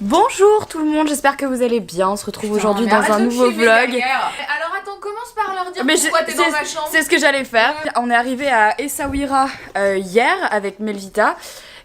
Bonjour tout le monde, j'espère que vous allez bien. On se retrouve aujourd'hui dans un nouveau vlog. Alors attends, commence par leur dire pourquoi t'es dans ma chambre. C'est ce que j'allais faire. On est arrivé à Essaouira hier avec Melvita.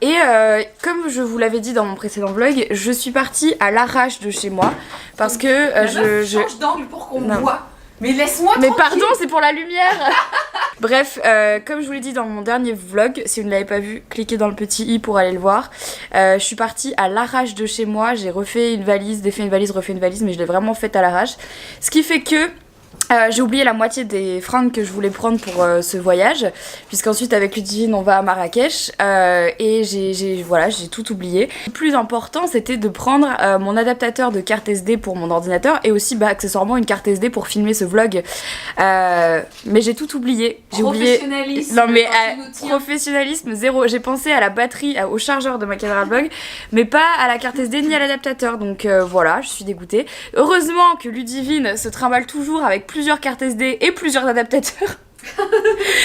Et comme je vous l'avais dit dans mon précédent vlog, je suis partie à l'arrache de chez moi. Parce que je change d'angle pour qu'on me voit. Mais laisse-moi tranquille. Mais pardon, c'est pour la lumière. Bref, comme je vous l'ai dit dans mon dernier vlog, si vous ne l'avez pas vu, cliquez dans le petit i pour aller le voir. Je suis partie à l'arrache de chez moi, j'ai refait une valise, défait une valise, refait une valise, mais je l'ai vraiment faite à l'arrache. Ce qui fait que j'ai oublié la moitié des fringues que je voulais prendre pour ce voyage, puisqu'ensuite avec Ludivine on va à Marrakech et j'ai tout oublié. Le plus important c'était de prendre mon adaptateur de carte SD pour mon ordinateur et aussi accessoirement une carte SD pour filmer ce vlog. Mais j'ai tout oublié. J'ai oublié. Non mais professionnalisme zéro. J'ai pensé à la batterie, au chargeur de ma caméra vlog, mais pas à la carte SD ni à l'adaptateur. Donc voilà, je suis dégoûtée. Heureusement que Ludivine se trimballe toujours avec plusieurs cartes SD et plusieurs adaptateurs.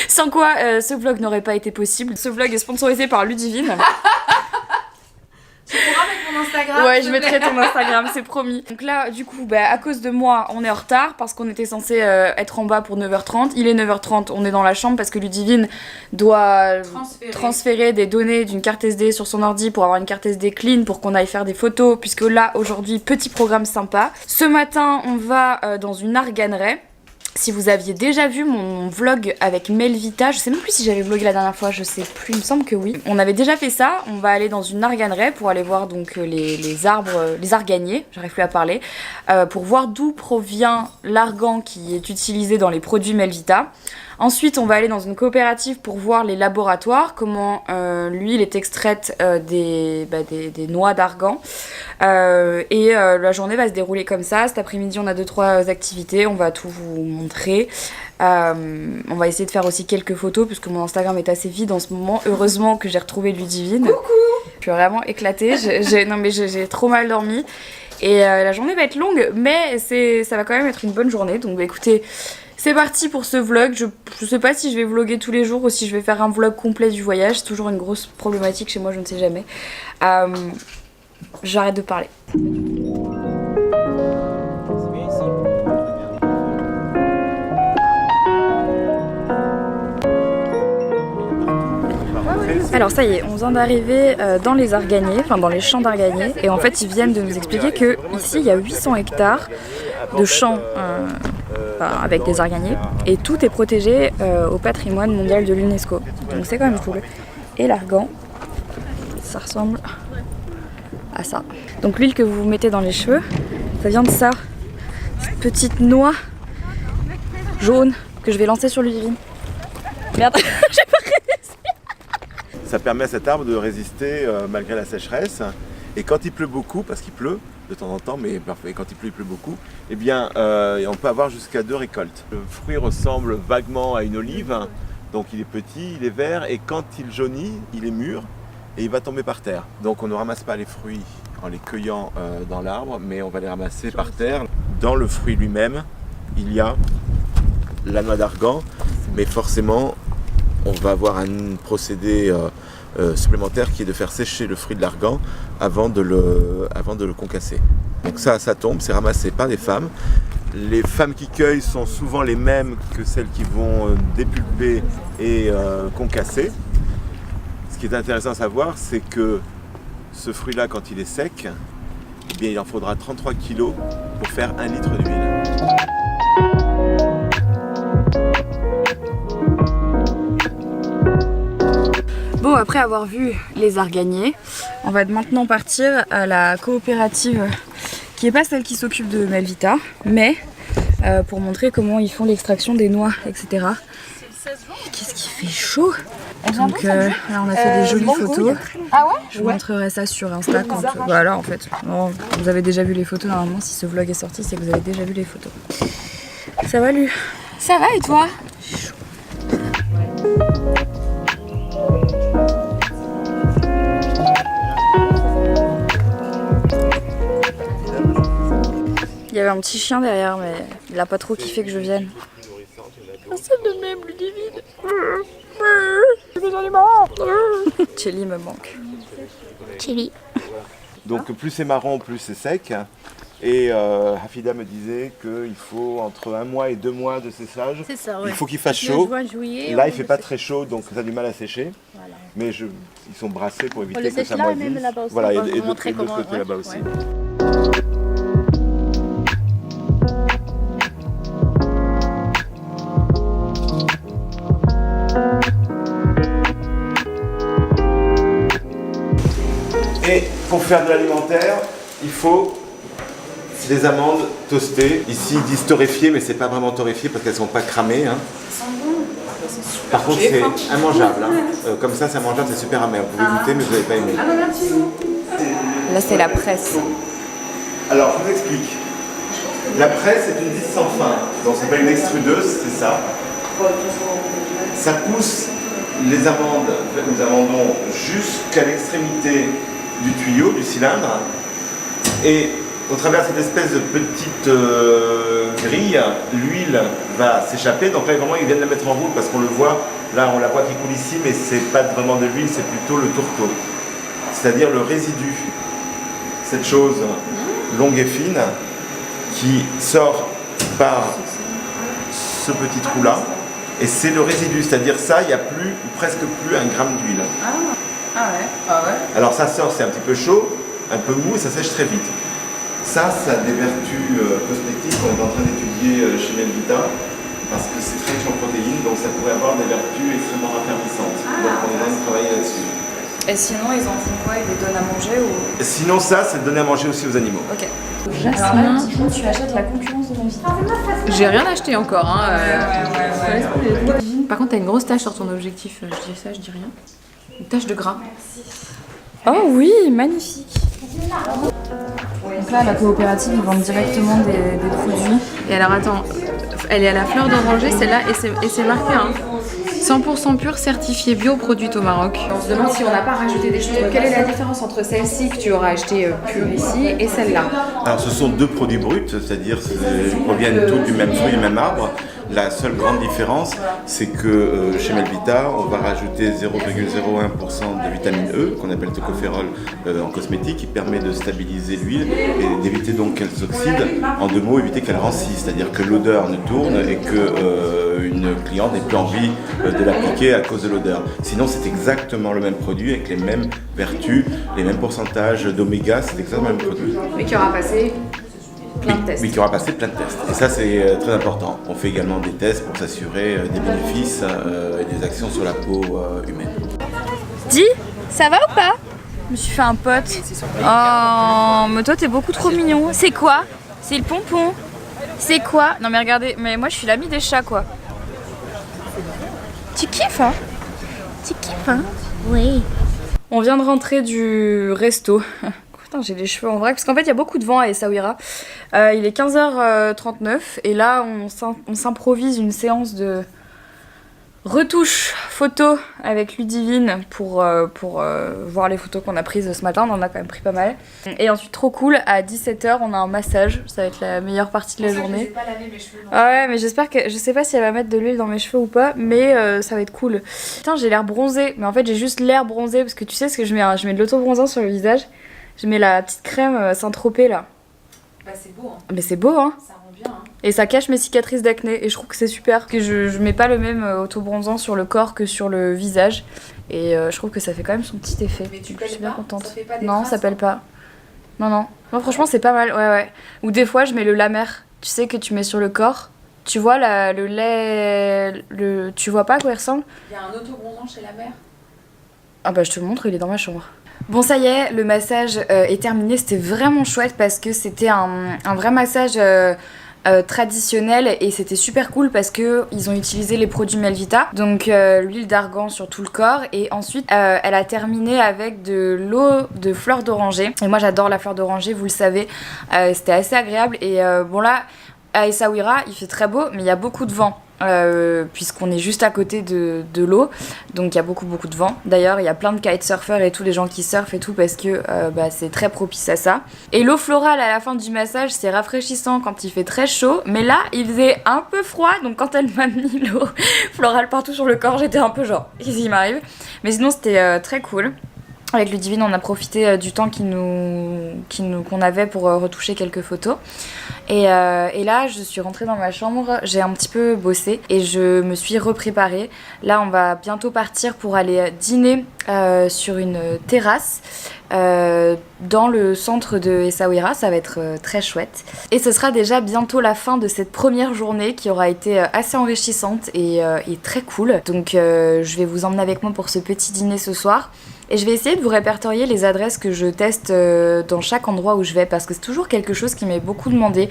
Sans quoi ce vlog n'aurait pas été possible. Ce vlog est sponsorisé par Ludivine. Tu pourras mettre mon Instagram. Ouais, je mettrai ton Instagram, c'est promis. Donc là, du coup, à cause de moi, on est en retard parce qu'on était censé être en bas pour 9h30. Il est 9h30, on est dans la chambre parce que Ludivine doit transférer des données d'une carte SD sur son ordi pour avoir une carte SD clean pour qu'on aille faire des photos. Puisque là, aujourd'hui, petit programme sympa. Ce matin, on va dans une arganerie. Si vous aviez déjà vu mon vlog avec Melvita, je sais même plus si j'avais vlogué la dernière fois, je sais plus, il me semble que oui. On avait déjà fait ça, on va aller dans une arganerie pour aller voir donc les arbres, les arganiers, j'arrive plus à parler, pour voir d'où provient l'argan qui est utilisé dans les produits Melvita. Ensuite, on va aller dans une coopérative pour voir les laboratoires, comment l'huile est extraite des noix d'argan. La journée va se dérouler comme ça. Cet après-midi, on a 2-3 activités, on va tout vous montrer. On va essayer de faire aussi quelques photos, puisque mon Instagram est assez vide en ce moment. Heureusement que j'ai retrouvé Ludivine. Coucou. Je suis vraiment éclatée, j'ai trop mal dormi. Et la journée va être longue, mais ça va quand même être une bonne journée. Donc écoutez... C'est parti pour ce vlog. Je sais pas si je vais vlogger tous les jours ou si je vais faire un vlog complet du voyage. C'est toujours une grosse problématique chez moi, je ne sais jamais. J'arrête de parler. Alors ça y est, on vient d'arriver dans les arganiers, enfin dans les champs d'arganiers. Et en fait ils viennent de nous expliquer que ici il y a 800 hectares de champs avec des arganiers et tout est protégé au patrimoine mondial de l'UNESCO. Donc c'est quand même cool. Et l'argan, ça ressemble à ça. Donc l'huile que vous mettez dans les cheveux, ça vient de ça. Cette petite noix jaune que je vais lancer sur Ludivine. Merde, j'ai pas réussi. Ça permet à cet arbre de résister malgré la sécheresse. Et quand il pleut beaucoup, parce qu'il pleut de temps en temps, mais parfois quand il pleut beaucoup, eh bien on peut avoir jusqu'à 2 récoltes. Le fruit ressemble vaguement à une olive, donc il est petit, il est vert, et quand il jaunit, il est mûr et il va tomber par terre. Donc on ne ramasse pas les fruits en les cueillant dans l'arbre, mais on va les ramasser par terre. Dans le fruit lui-même, il y a la noix d'argan, mais forcément on va avoir un procédé supplémentaire qui est de faire sécher le fruit de l'argan avant de le concasser. Donc ça tombe, c'est ramassé par les femmes. Les femmes qui cueillent sont souvent les mêmes que celles qui vont dépulper et concasser. Ce qui est intéressant à savoir, c'est que ce fruit-là, quand il est sec, eh bien, il en faudra 33 kg pour faire 1 litre d'huile. Bon, après avoir vu les arganiers, on va maintenant partir à la coopérative qui n'est pas celle qui s'occupe de Melvita, mais pour montrer comment ils font l'extraction des noix, etc. Qu'est-ce qui fait chaud! Donc là on a fait des jolies photos. Ah ouais? Je vous montrerai ça sur Insta quand... Voilà en fait. Bon, vous avez déjà vu les photos normalement, si ce vlog est sorti, c'est que vous avez déjà vu les photos. Ça va Lu? Ça va et toi? Il y avait un petit chien derrière, mais il a pas trop kiffé que je vienne. Personne ne m'aime, Ludivine. J'ai besoin du monde. Chelly me manque. Chelly. Donc plus c'est marron, plus c'est sec. Et Hafida me disait qu'il faut entre 1 mois et 2 mois de séchage. C'est ça, ouais. Il faut qu'il fasse chaud. Juin, juillet, Là, il ne fait pas très chaud, donc ça a du mal à sécher. Voilà. Mais ils sont brassés pour éviter que ça moisisse. Même là-bas aussi. Voilà, et de montrer l'autre comment... côté là-bas aussi. Et pour faire de l'alimentaire, il faut des amandes toastées. Ici, ils disent torréfiées, mais c'est pas vraiment torréfié parce qu'elles sont pas cramées. Hein. Par contre, c'est immangeable. Hein. Comme ça, c'est mangeable, c'est super amer. Vous pouvez goûter, mais vous n'allez pas aimer. Là, c'est la presse. Alors, je vous explique. La presse est une vis sans fin. Donc, ça s'appelle une extrudeuse, c'est ça. Ça pousse les amandes, nous amandons jusqu'à l'extrémité du tuyau, du cylindre. Et au travers de cette espèce de petite grille, l'huile va s'échapper. Donc là, vraiment, ils viennent la mettre en route parce qu'on le voit. Là, on la voit qui coule ici, mais c'est pas vraiment de l'huile, c'est plutôt le tourteau. C'est-à-dire le résidu. Cette chose longue et fine qui sort par ce petit trou-là. Et c'est le résidu, c'est-à-dire ça, il n'y a presque plus 1 gramme d'huile. Ah ouais. Alors ça sort, c'est un petit peu chaud, un peu mou et ça sèche très vite. Ça a des vertus cosmétiques qu'on est en train d'étudier chez Melvita parce que c'est très riche en protéines, donc ça pourrait avoir des vertus extrêmement raffermissantes. Donc on est en train de travailler là-dessus. Et sinon, ils en font quoi? Ils les donnent à manger ou... Sinon ça, c'est donner à manger aussi aux animaux. Ok. Alors là, Tiffany, tu achètes la concurrence de Melvita. J'ai rien acheté encore. Hein, Ouais. Par contre, t'as une grosse tache sur ton objectif. Je dis ça, je dis rien. Une tache de gras. Oh oui, magnifique. Donc là, la coopérative, ils vendent directement des produits. Et alors, attends, elle est à la fleur d'oranger, celle-là, et c'est marqué, hein. 100% pur, certifié bio, produite au Maroc. On se demande si on n'a pas rajouté des choses. Quelle est la différence entre celle-ci que tu auras acheté pure ici et celle-là? Alors ce sont 2 produits bruts, c'est-à-dire qu'ils proviennent tous du même fruit, du même arbre. La seule grande différence, c'est que chez Melvita, on va rajouter 0,01% de vitamine E, qu'on appelle tocopherol en cosmétique, qui permet de stabiliser l'huile et d'éviter donc qu'elle s'oxyde. En 2 mots, éviter qu'elle rancisse, c'est-à-dire que l'odeur ne tourne et qu'une cliente n'ait plus envie de l'appliquer à cause de l'odeur. Sinon, c'est exactement le même produit avec les mêmes vertus, les mêmes pourcentages d'oméga, c'est exactement le même produit. Mais qui aura passé plein de tests. Oui, qui aura passé plein de tests. Et ça, c'est très important. On fait également des tests pour s'assurer des bénéfices et des actions sur la peau humaine. Dis, ça va ou pas? Je me suis fait un pote. Oh, mais toi, t'es beaucoup trop mignon. C'est quoi? C'est le pompon. C'est quoi? Non mais regardez, mais moi je suis l'ami des chats quoi. Tu kiffes hein? Tu kiffes hein? Oui. On vient de rentrer du resto. Putain, j'ai les cheveux en vrac parce qu'en fait il y a beaucoup de vent à Essaouira. Il est 15h39 et là on s'improvise une séance de retouche photo avec Ludivine pour voir les photos qu'on a prises ce matin. On en a quand même pris pas mal. Et ensuite trop cool, à 17h on a un massage. Ça va être la meilleure partie de la journée. Je vais pas laver mes cheveux. Ah ouais, mais j'espère que... Je sais pas si elle va mettre de l'huile dans mes cheveux ou pas, mais ça va être cool. Putain, j'ai l'air bronzée. Mais en fait j'ai juste l'air bronzée parce que tu sais ce que je mets, hein, je mets de l'auto-bronzant sur le visage. Je mets la petite crème Saint-Tropez là. Bah c'est beau hein. Mais c'est beau hein. Ça rend bien hein. Et ça cache mes cicatrices d'acné et je trouve que c'est super. Que je mets pas le même auto-bronzant sur le corps que sur le visage. Et je trouve que ça fait quand même son petit effet. Mais tu je suis bien contente. Ça fait pas des Non, traces, ça pèle pas. Non, franchement c'est pas mal, ouais. Ou des fois je mets le La Mer, tu sais que tu mets sur le corps. Tu vois le lait... Tu vois pas à quoi il ressemble? Il y a un auto-bronzant chez La Mer. Ah bah je te le montre, il est dans ma chambre. Bon ça y est, le massage est terminé, c'était vraiment chouette parce que c'était un vrai massage traditionnel et c'était super cool parce que ils ont utilisé les produits Melvita, donc l'huile d'argan sur tout le corps et ensuite elle a terminé avec de l'eau de fleur d'oranger et moi j'adore la fleur d'oranger, vous le savez, c'était assez agréable et bon là à Essaouira il fait très beau mais il y a beaucoup de vent. Puisqu'on est juste à côté de l'eau, donc il y a beaucoup de vent. D'ailleurs il y a plein de kitesurfers et tous les gens qui surfent et tout parce que c'est très propice à ça. Et l'eau florale à la fin du massage c'est rafraîchissant quand il fait très chaud, mais là il faisait un peu froid, donc quand elle m'a mis l'eau florale partout sur le corps j'étais un peu genre qu'est-ce qui m'arrive, mais sinon c'était très cool. Avec Ludivine, on a profité du temps qu'on avait pour retoucher quelques photos. Et là, je suis rentrée dans ma chambre, j'ai un petit peu bossé et je me suis repréparée. Là, on va bientôt partir pour aller dîner sur une terrasse dans le centre de Essaouira. Ça va être très chouette. Et ce sera déjà bientôt la fin de cette première journée qui aura été assez enrichissante et très cool. Donc je vais vous emmener avec moi pour ce petit dîner ce soir. Et je vais essayer de vous répertorier les adresses que je teste dans chaque endroit où je vais, parce que c'est toujours quelque chose qui m'est beaucoup demandé.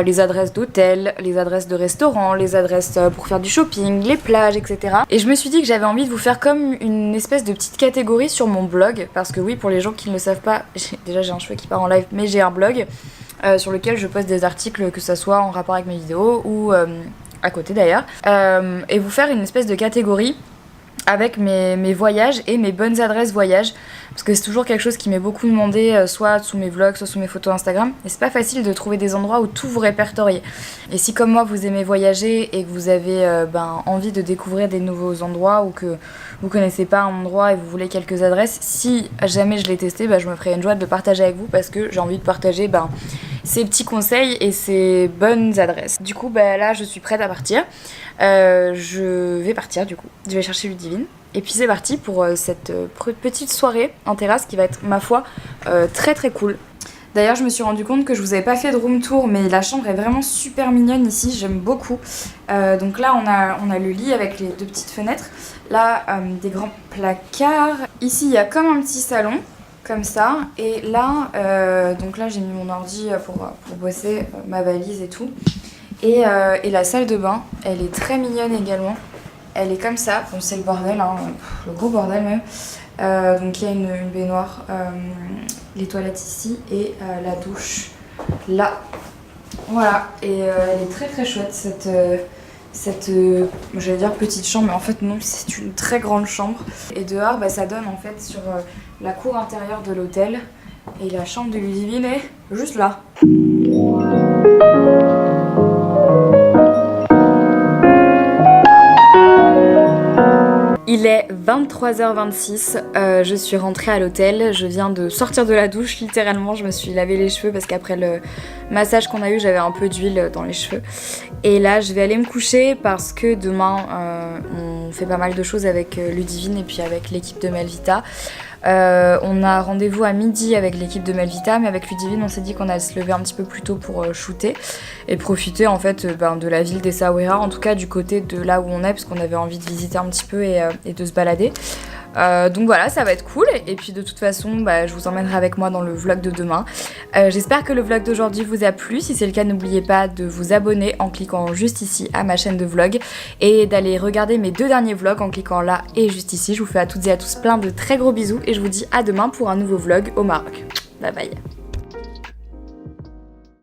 Les adresses d'hôtels, les adresses de restaurants, les adresses pour faire du shopping, les plages, etc. Et je me suis dit que j'avais envie de vous faire comme une espèce de petite catégorie sur mon blog, parce que oui, pour les gens qui ne le savent pas, déjà j'ai un cheveu qui part en live, mais j'ai un blog sur lequel je poste des articles, que ça soit en rapport avec mes vidéos ou à côté d'ailleurs, et vous faire une espèce de catégorie avec mes voyages et mes bonnes adresses voyages, parce que c'est toujours quelque chose qui m'est beaucoup demandé, soit sous mes vlogs, soit sous mes photos Instagram, et c'est pas facile de trouver des endroits où tout vous répertoriez. Et si comme moi vous aimez voyager et que vous avez envie de découvrir des nouveaux endroits, ou que vous connaissez pas un endroit et vous voulez quelques adresses, si jamais je l'ai testé, je me ferai une joie de le partager avec vous, parce que j'ai envie de partager ces petits conseils et ces bonnes adresses. Du coup là je suis prête à partir. Je vais partir du coup, je vais chercher Ludivine. Et puis c'est parti pour cette petite soirée en terrasse qui va être, ma foi, très très cool. D'ailleurs je me suis rendu compte que je vous avais pas fait de room tour, mais la chambre est vraiment super mignonne ici, j'aime beaucoup. Donc là on a le lit avec les deux petites fenêtres, là des grands placards. Ici il y a comme un petit salon, comme ça, et là, donc là j'ai mis mon ordi pour bosser, ma valise et tout. Et la salle de bain, elle est très mignonne également. Elle est comme ça, bon, c'est le bordel, hein, le gros bordel même. Donc il y a une baignoire, les toilettes ici et la douche là. Voilà, et elle est très très chouette cette j'allais dire petite chambre, mais en fait non, c'est une très grande chambre. Et dehors, ça donne en fait sur la cour intérieure de l'hôtel. Et la chambre de Ludivine est juste là. Il est 23h26, je suis rentrée à l'hôtel, je viens de sortir de la douche littéralement, je me suis lavé les cheveux parce qu'après le massage qu'on a eu j'avais un peu d'huile dans les cheveux. Et là je vais aller me coucher parce que demain on fait pas mal de choses avec Ludivine et puis avec l'équipe de Melvita. On a rendez-vous à midi avec l'équipe de Melvita, mais avec Ludivine on s'est dit qu'on allait se lever un petit peu plus tôt pour shooter et profiter en fait de la ville d'Essaouira, en tout cas du côté de là où on est, parce qu'on avait envie de visiter un petit peu et de se balader. Donc voilà, ça va être cool, et puis de toute façon je vous emmènerai avec moi dans le vlog de demain. J'espère que le vlog d'aujourd'hui vous a plu. Si c'est le cas, n'oubliez pas de vous abonner en cliquant juste ici à ma chaîne de vlog et d'aller regarder mes 2 derniers vlogs en cliquant là et juste ici. Je vous fais à toutes et à tous plein de très gros bisous et je vous dis à demain pour un nouveau vlog au Maroc. Bye bye.